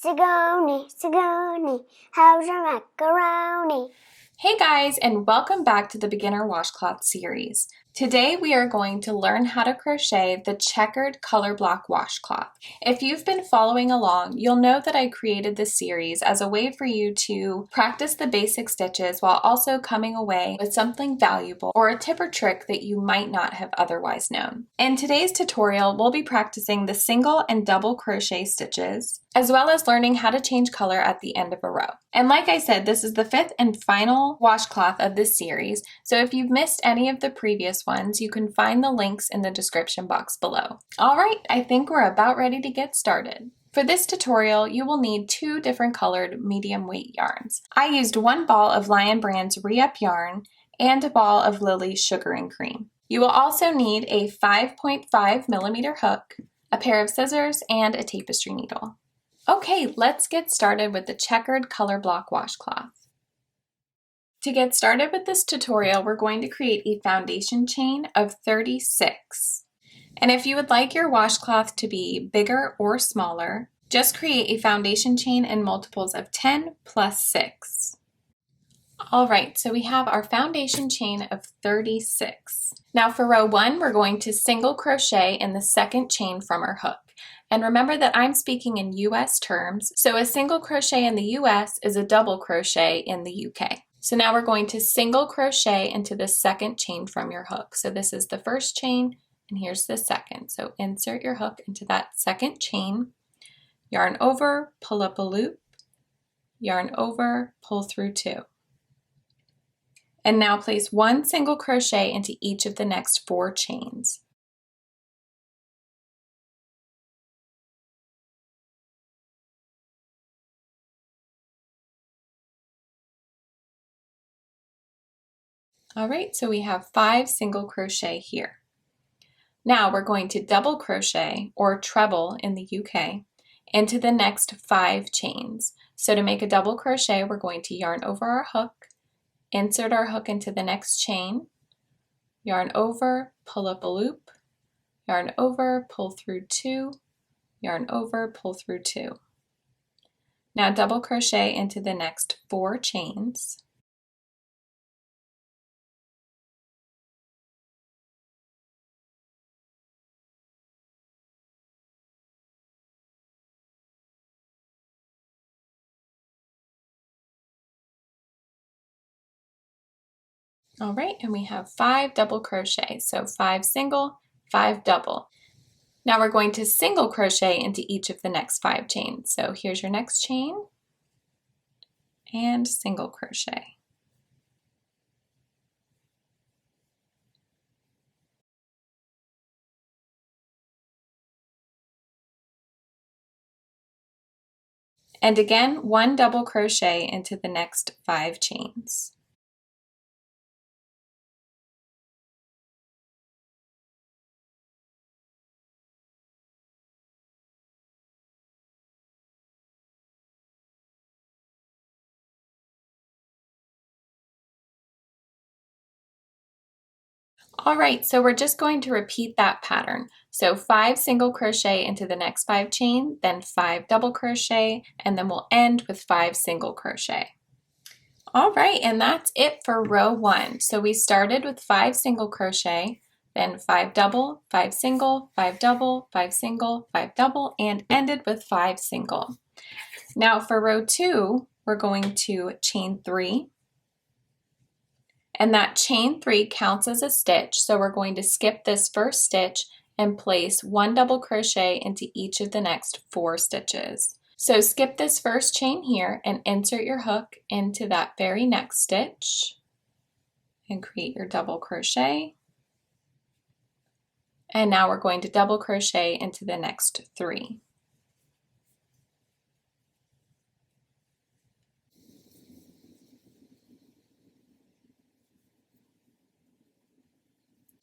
Sigoni, Sigoni, how's your macaroni? Hey guys, and welcome back to the Beginner Washcloth Series. Today we are going to learn how to crochet the Checkered Colorblock Washcloth. If you've been following along, you'll know that I created this series as a way for you to practice the basic stitches while also coming away with something valuable or a tip or trick that you might not have otherwise known. In today's tutorial, we'll be practicing the single and double crochet stitches, as well as learning how to change color at the end of a row. And like I said, this is the fifth and final washcloth of this series, so if you've missed any of the previous ones, you can find the links in the description box below. Alright, I think we're about ready to get started. For this tutorial, you will need two different colored medium weight yarns. I used one ball of Lion Brand's Re-Up yarn and a ball of Lily's Sugar and Cream. You will also need a 5.5mm hook, a pair of scissors, and a tapestry needle. Okay, let's get started with the Checkered Colorblock Washcloth. To get started with this tutorial, we're going to create a foundation chain of 36. And if you would like your washcloth to be bigger or smaller, just create a foundation chain in multiples of 10 plus 6. Alright, so we have our foundation chain of 36. Now for row 1, we're going to single crochet in the second chain from our hook. And remember that I'm speaking in US terms, so a single crochet in the US is a double crochet in the UK. So now we're going to single crochet into the second chain from your hook. So this is the first chain, and here's the second. So insert your hook into that second chain, yarn over, pull up a loop, yarn over, pull through 2. And now place one single crochet into each of the next 4 chains. Alright, so we have 5 single crochet here. Now we're going to double crochet, or treble in the UK, into the next 5 chains. So to make a double crochet, we're going to yarn over our hook, insert our hook into the next chain, yarn over, pull up a loop, yarn over, pull through 2, yarn over, pull through 2. Now double crochet into the next 4 chains. All right, and we have 5 double crochets, so 5 single, 5 double. Now we're going to single crochet into each of the next 5 chains. So here's your next chain, and single crochet. And again, 1 double crochet into the next 5 chains. All right, so we're just going to repeat that pattern. So 5 single crochet into the next 5 chain, then 5 double crochet, and then we'll end with 5 single crochet. All right, and that's it for row 1. So we started with 5 single crochet, then 5 double, 5 single, 5 double, 5 single, 5 double, and ended with 5 single. Now for row 2, we're going to chain 3. And that chain 3 counts as a stitch, so we're going to skip this first stitch and place 1 double crochet into each of the next 4 stitches. So skip this first chain here and insert your hook into that very next stitch and create your double crochet. And now we're going to double crochet into the next 3.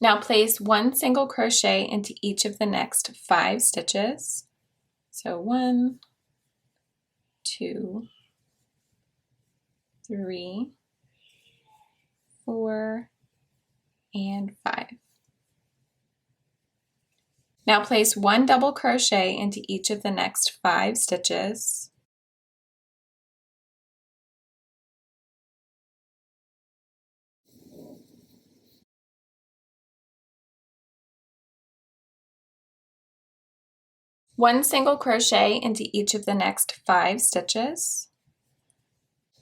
Now place 1 single crochet into each of the next 5 stitches. So 1, 2, 3, 4, and 5. Now place 1 double crochet into each of the next 5 stitches. 1 single crochet into each of the next 5 stitches.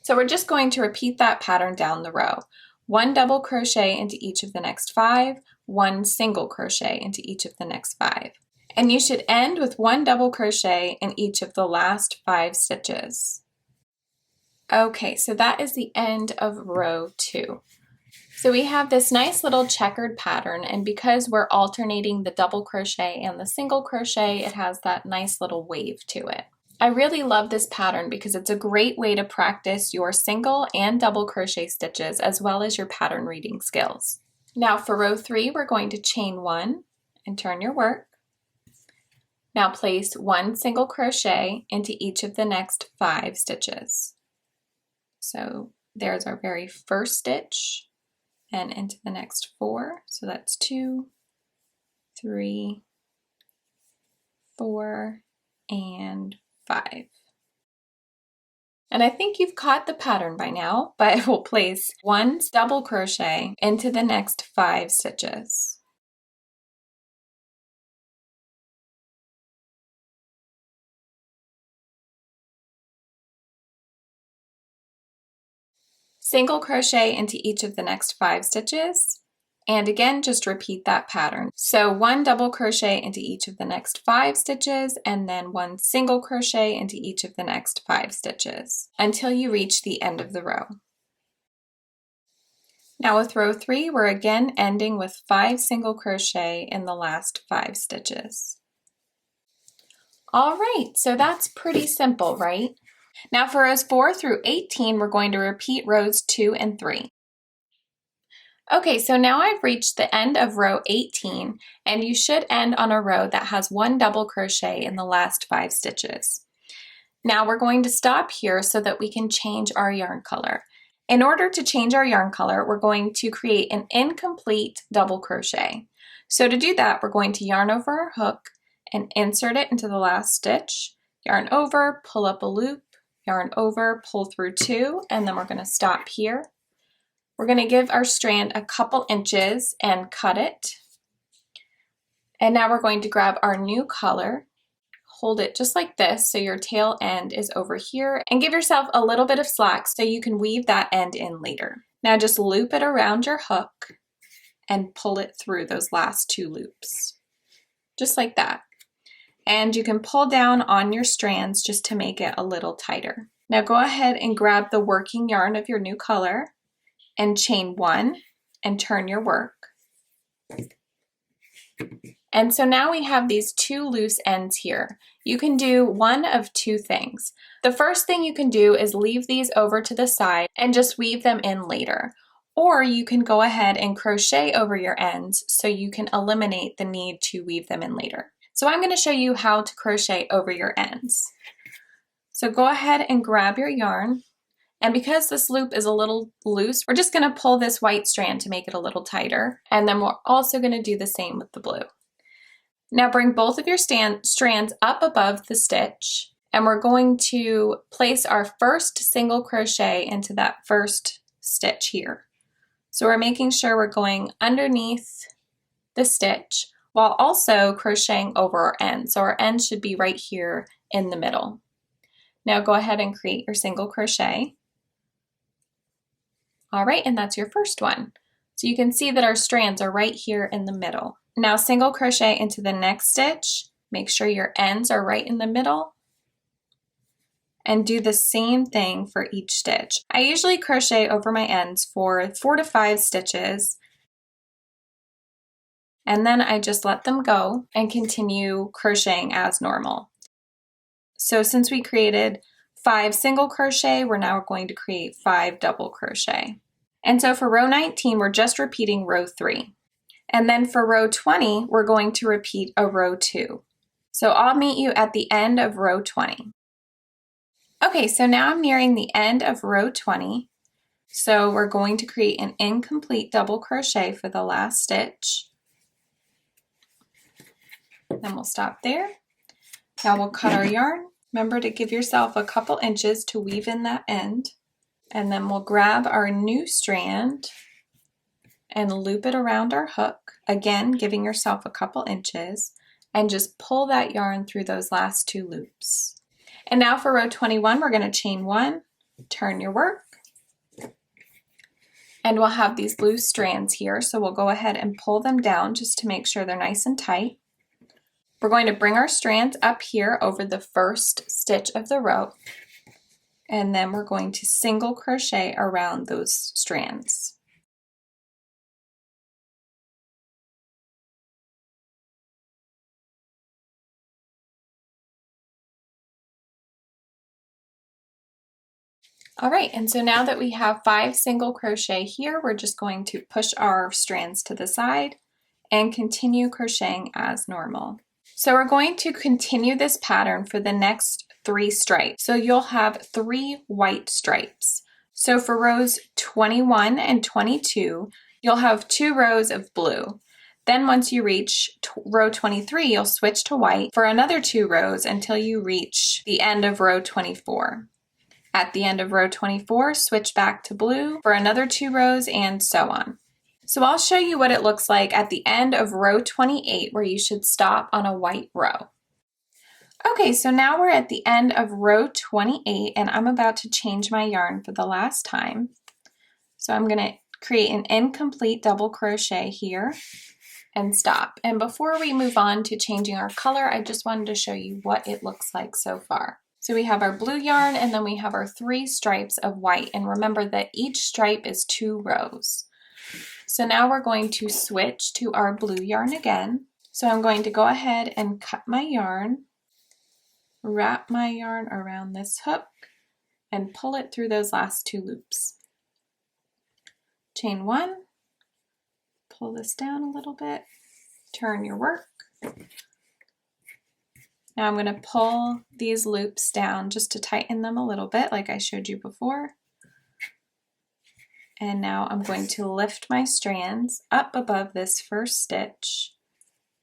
So we're just going to repeat that pattern down the row. 1 double crochet into each of the next 5, 1 single crochet into each of the next 5. And you should end with 1 double crochet in each of the last 5 stitches. Okay, so that is the end of row 2. So we have this nice little checkered pattern, and because we're alternating the double crochet and the single crochet, it has that nice little wave to it. I really love this pattern because it's a great way to practice your single and double crochet stitches as well as your pattern reading skills. Now for row 3, we're going to chain 1 and turn your work. Now place 1 single crochet into each of the next 5 stitches. So there's our very first stitch and into the next 4. So that's 2, 3, 4, and 5. And I think you've caught the pattern by now, but we'll place 1 double crochet into the next 5 stitches. Single crochet into each of the next 5 stitches, and again just repeat that pattern. So 1 double crochet into each of the next 5 stitches, and then 1 single crochet into each of the next 5 stitches until you reach the end of the row. Now with row 3, we're again ending with 5 single crochet in the last 5 stitches. All right, so that's pretty simple, right? Now for rows 4 through 18, we're going to repeat rows 2 and 3. Okay, so now I've reached the end of row 18, and you should end on a row that has 1 double crochet in the last 5 stitches. Now we're going to stop here so that we can change our yarn color. In order to change our yarn color, we're going to create an incomplete double crochet. So to do that, we're going to yarn over our hook and insert it into the last stitch, yarn over, pull up a loop, yarn over, pull through 2, and then we're going to stop here. We're going to give our strand a couple inches and cut it. And now we're going to grab our new color, hold it just like this so your tail end is over here, and give yourself a little bit of slack so you can weave that end in later. Now just loop it around your hook and pull it through those last 2 loops, just like that. And you can pull down on your strands just to make it a little tighter. Now go ahead and grab the working yarn of your new color and chain 1 and turn your work. And so now we have these 2 loose ends here. You can do one of 2 things. The first thing you can do is leave these over to the side and just weave them in later. Or you can go ahead and crochet over your ends so you can eliminate the need to weave them in later. So I'm going to show you how to crochet over your ends. So go ahead and grab your yarn, and because this loop is a little loose, we're just going to pull this white strand to make it a little tighter, and then we're also going to do the same with the blue. Now bring both of your strands up above the stitch, and we're going to place our first single crochet into that first stitch here. So we're making sure we're going underneath the stitch while also crocheting over our ends. So our ends should be right here in the middle. Now go ahead and create your single crochet. All right, and that's your first one. So you can see that our strands are right here in the middle. Now single crochet into the next stitch. Make sure your ends are right in the middle. And do the same thing for each stitch. I usually crochet over my ends for 4 to 5 stitches. And then I just let them go and continue crocheting as normal. So since we created 5 single crochet, we're now going to create 5 double crochet. And so for row 19, we're just repeating row 3. And then for row 20, we're going to repeat a row 2. So I'll meet you at the end of row 20. Okay, so now I'm nearing the end of row 20. So we're going to create an incomplete double crochet for the last stitch. Then we'll stop there. Now we'll cut our yarn. Remember to give yourself a couple inches to weave in that end. And then we'll grab our new strand and loop it around our hook. Again, giving yourself a couple inches. and just pull that yarn through those last 2 loops. And now for row 21, we're going to chain 1, turn your work, and we'll have these loose strands here, so we'll go ahead and pull them down just to make sure they're nice and tight. We're going to bring our strands up here over the first stitch of the row, and then we're going to single crochet around those strands. All right, and so now that we have 5 single crochet here, we're just going to push our strands to the side and continue crocheting as normal. So we're going to continue this pattern for the next 3 stripes. So you'll have 3 white stripes. So for rows 21 and 22, you'll have 2 rows of blue. Then once you reach row 23, you'll switch to white for another 2 rows until you reach the end of row 24. At the end of row 24, switch back to blue for another 2 rows and so on. So I'll show you what it looks like at the end of row 28 where you should stop on a white row. Okay, so now we're at the end of row 28 and I'm about to change my yarn for the last time. So I'm going to create an incomplete double crochet here and stop. And before we move on to changing our color, I just wanted to show you what it looks like so far. So we have our blue yarn and then we have our 3 stripes of white, and remember that each stripe is 2 rows. So now we're going to switch to our blue yarn again. So I'm going to go ahead and cut my yarn, wrap my yarn around this hook, and pull it through those last 2 loops. Chain 1, pull this down a little bit, turn your work. Now I'm going to pull these loops down just to tighten them a little bit like I showed you before. And now I'm going to lift my strands up above this first stitch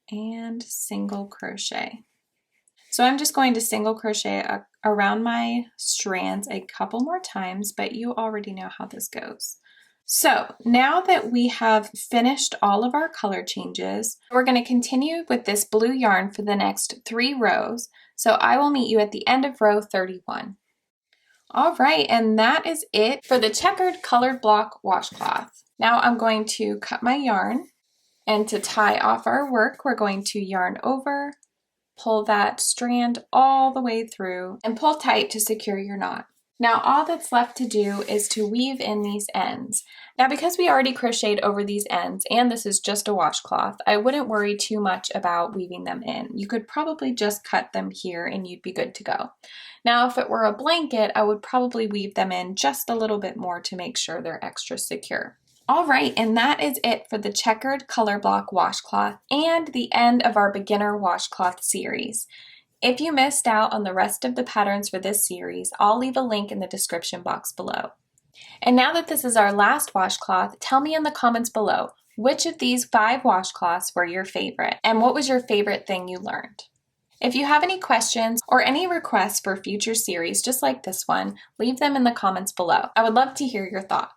and single crochet. So I'm just going to single crochet around my strands a couple more times, but you already know how this goes. So now that we have finished all of our color changes, we're going to continue with this blue yarn for the next 3 rows. So I will meet you at the end of row 31. All right, and that is it for the checkered colored block washcloth. Now I'm going to cut my yarn, and to tie off our work, we're going to yarn over, pull that strand all the way through, and pull tight to secure your knot. Now all that's left to do is to weave in these ends. Now because we already crocheted over these ends and this is just a washcloth, I wouldn't worry too much about weaving them in. You could probably just cut them here and you'd be good to go. Now if it were a blanket, I would probably weave them in just a little bit more to make sure they're extra secure. All right, and that is it for the checkered color block washcloth and the end of our beginner washcloth series. If you missed out on the rest of the patterns for this series, I'll leave a link in the description box below. And now that this is our last washcloth, tell me in the comments below, which of these 5 washcloths were your favorite, and what was your favorite thing you learned? If you have any questions or any requests for future series just like this one, leave them in the comments below. I would love to hear your thoughts.